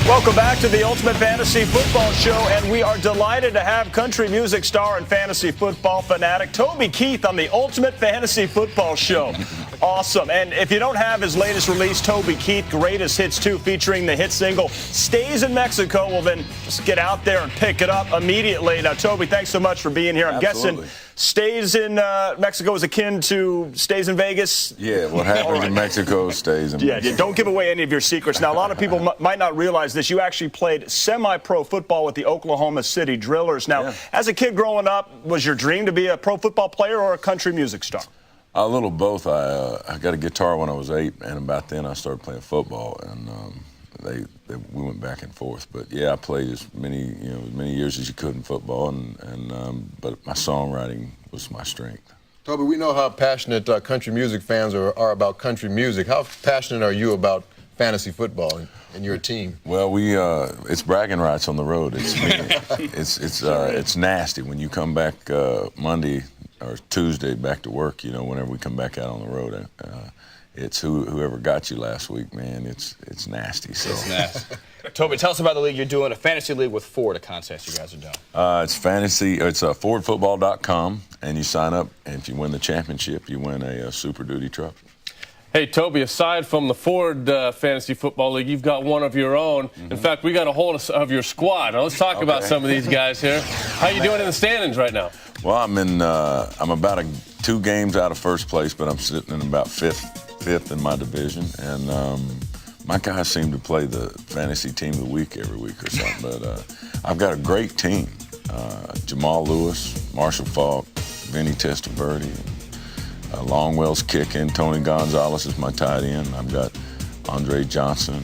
Welcome back to the Ultimate Fantasy Football Show, and we are delighted to have country music star and fantasy football fanatic Toby Keith on the Ultimate Fantasy Football Show. Awesome. And if you don't have his latest release, Toby Keith, Greatest Hits 2, featuring the hit single Stays in Mexico, well then just get out there and pick it up immediately. Now, Toby, thanks so much for being here. I'm guessing Stays in Mexico is akin to Stays in Vegas. Yeah, what happens in Mexico stays in Mexico. Yeah, don't give away any of your secrets. Now, a lot of people might not realize this. You actually played semi-pro football with the Oklahoma City Drillers. Now, as a kid growing up, was your dream to be a pro football player or a country music star? A little both. I got a guitar when I was 8, and about then I started playing football, and we went back and forth. But yeah, I played as many years as you could in football, but my songwriting was my strength. Toby, we know how passionate country music fans are about country music. How passionate are you about fantasy football and your team? Well, it's bragging rights on the road. It's nasty when you come back Monday or Tuesday back to work. Whenever we come back out on the road, it's whoever got you last week, man. It's nasty. So. It's nasty. Toby, tell us about the league you're doing, a fantasy league with Ford, a contest you guys are doing. It's FordFootball.com, and you sign up, and if you win the championship, you win a Super Duty truck. Hey, Toby, aside from the Ford Fantasy Football League, you've got one of your own. In fact, we got a hold of your squad. Now, let's talk about some of these guys here. How you doing in the standings right now? Well, I'm about 2 games out of first place, but I'm sitting in about fifth in my division, and my guys seem to play the fantasy team of the week every week or something. But I've got a great team: Jamal Lewis, Marshall Falk, Vinny Testaverde. Longwell's kicking. Tony Gonzalez is my tight end. I've got Andre Johnson,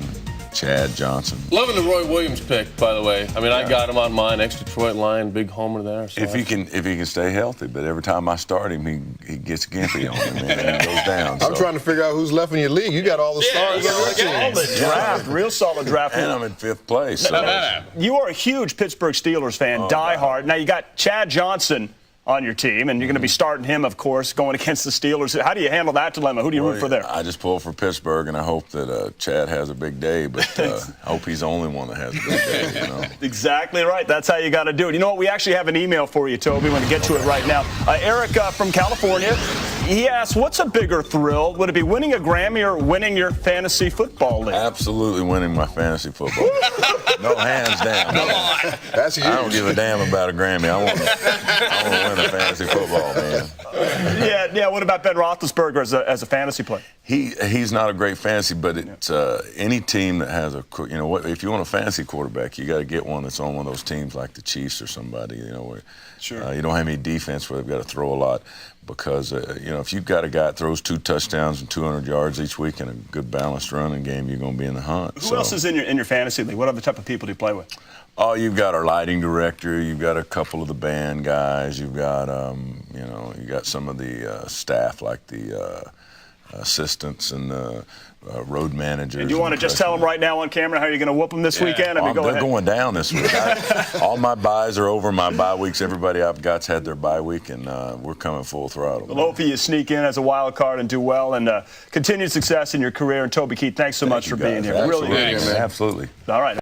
Chad Johnson. Loving the Roy Williams pick, by the way. I mean, I got him on mine, ex-Detroit Lion, big homer there. So if he can stay healthy, but every time I start him, he gets gimpy on me, man, and he goes down. I'm trying to figure out who's left in your league. You got all the stars on your team. Solid draft, real solid draft. And I'm in 5th place. So. You are a huge Pittsburgh Steelers fan, diehard. Now, you got Chad Johnson on your team, and you're going to be starting him, of course, going against the Steelers. How do you handle that dilemma? Who do you root for there? I just pull for Pittsburgh, and I hope that Chad has a big day, but I hope he's the only one that has a big day. Exactly right. That's how you got to do it. You know what? We actually have an email for you, Toby. We're going to get to it right now. Eric from California, he asks, what's a bigger thrill? Would it be winning a Grammy or winning your fantasy football league? Absolutely winning my fantasy football league. No, hands down. That's huge. I don't give a damn about a Grammy. I want to win a fantasy football, man. Yeah. What about Ben Roethlisberger as a fantasy player? He's not a great fantasy, but it's any team that has if you want a fantasy quarterback, you got to get one that's on one of those teams like the Chiefs or somebody, where you don't have any defense where they've got to throw a lot. Because, if you've got a guy that throws 2 touchdowns and 200 yards each week in a good balanced running game, you're going to be in the hunt. Who else is in your fantasy league? What other type of people do you play with? Oh, you've got our lighting director. You've got a couple of the band guys. You've got, you got some of the staff like the assistants and the road managers. And you want to just tell them right now on camera how you're going to whoop them this weekend? They're going down this week. All my buys are over my bye weeks. Everybody I've got's had their bye week, and we're coming full throttle. Well, hopefully you sneak in as a wild card and do well, and continued success in your career. And Toby Keith, thanks so much for being here. Absolutely, Really, man. Absolutely. All right.